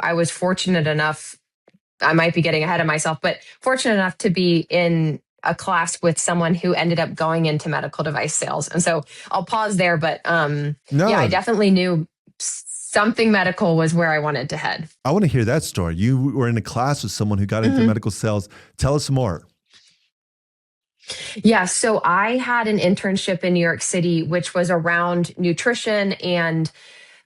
I was fortunate enough, I might be getting ahead of myself, but fortunate enough to be in a class with someone who ended up going into medical device sales. And so I'll pause there, but yeah, I No, definitely knew something medical was where I wanted to head. I want to hear that story. You were in a class with someone who got into Mhm. medical sales. Tell us more. Yeah, so I had an internship in New York City, which was around nutrition and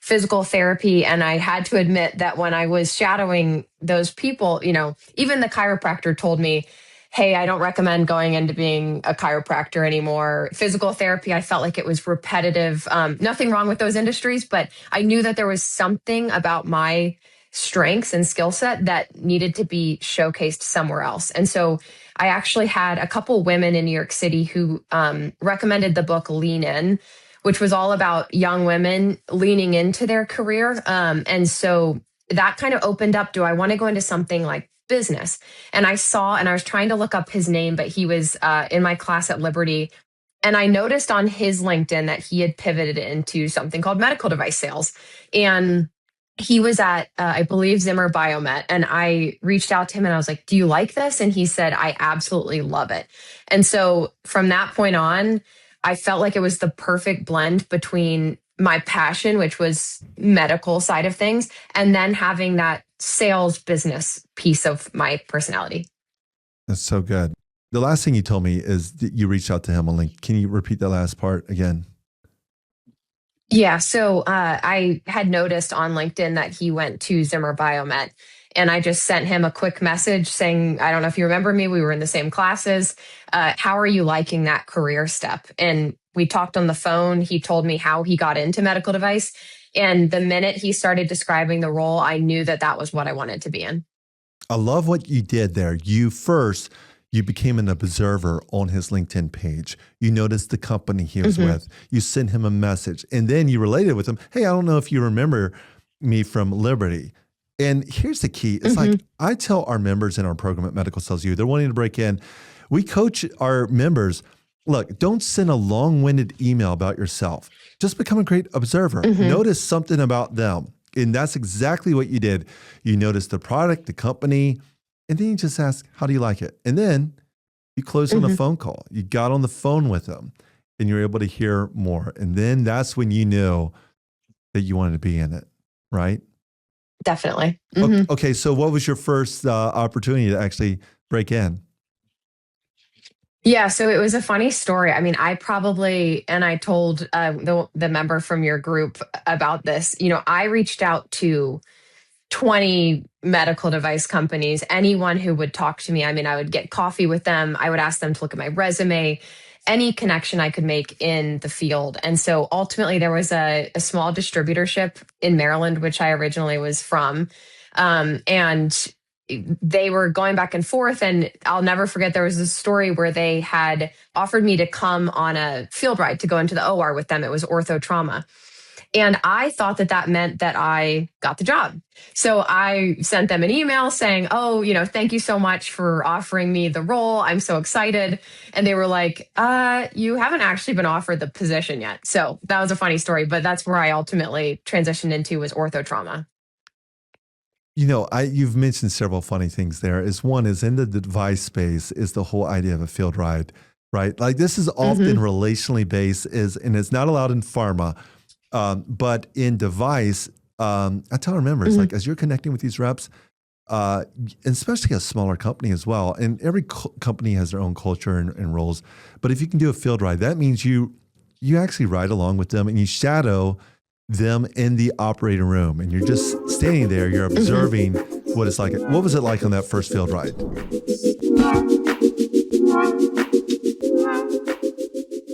physical therapy. And I had to admit that when I was shadowing those people, even the chiropractor told me, hey, I don't recommend going into being a chiropractor anymore. Physical therapy, I felt like it was repetitive. Nothing wrong with those industries, but I knew that there was something about my strengths and skill set that needed to be showcased somewhere else. And so I actually had a couple women in New York City who recommended the book Lean In, which was all about young women leaning into their career. And so that kind of opened up, do I want to go into something like business? And I was trying to look up his name, but he was in my class at Liberty. And I noticed on his LinkedIn that he had pivoted into something called medical device sales. And he was at, I believe, Zimmer Biomet. And I reached out to him and I was like, do you like this? And he said, I absolutely love it. And so from that point on, I felt like it was the perfect blend between my passion, which was medical side of things, and then having that sales business piece of my personality. That's so good. The last thing you told me is that you reached out to him on LinkedIn. Can you repeat that last part again? Yeah. So I had noticed on LinkedIn that he went to Zimmer Biomet. And I just sent him a quick message saying, I don't know if you remember me, we were in the same classes. How are you liking that career step? And we talked on the phone. He told me how he got into medical device. And the minute he started describing the role, I knew that that was what I wanted to be in. I love what you did there. You became an observer on his LinkedIn page. You noticed the company he was with. You sent him a message, and then you related with him. Hey, I don't know if you remember me from Liberty. And here's the key. It's like I tell our members in our program at Medical Sales U, they're wanting to break in. We coach our members, look, don't send a long-winded email about yourself. Just become a great observer. Notice something about them. And that's exactly what you did. You noticed the product, the company, and then you just ask, how do you like it? And then you close on a phone call. You got on the phone with them and you're able to hear more. And then that's when you knew that you wanted to be in it, right? Definitely. Okay, so what was your first opportunity to actually break in? Yeah, so it was a funny story. I mean, I told the member from your group about this. I reached out to 20 medical device companies, anyone who would talk to me. I mean, I would get coffee with them. I would ask them to look at my resume, any connection I could make in the field. And so ultimately, there was a small distributorship in Maryland, which I originally was from. And they were going back and forth. And I'll never forget, there was a story where they had offered me to come on a field ride to go into the OR with them. It was ortho trauma. And I thought that that meant that I got the job. So I sent them an email saying, oh, thank you so much for offering me the role. I'm so excited. And they were like, you haven't actually been offered the position yet. So that was a funny story, but that's where I ultimately transitioned into was ortho trauma. You've mentioned several funny things there. One is in the device space is the whole idea of a field ride, right? Like this is often relationally based and it's not allowed in pharma. But in device, I tell our members, like as you're connecting with these reps, especially a smaller company as well, and every company has their own culture and roles. But if you can do a field ride, that means you actually ride along with them and you shadow them in the operating room, and you're just standing there. You're observing what it's like. What was it like on that first field ride?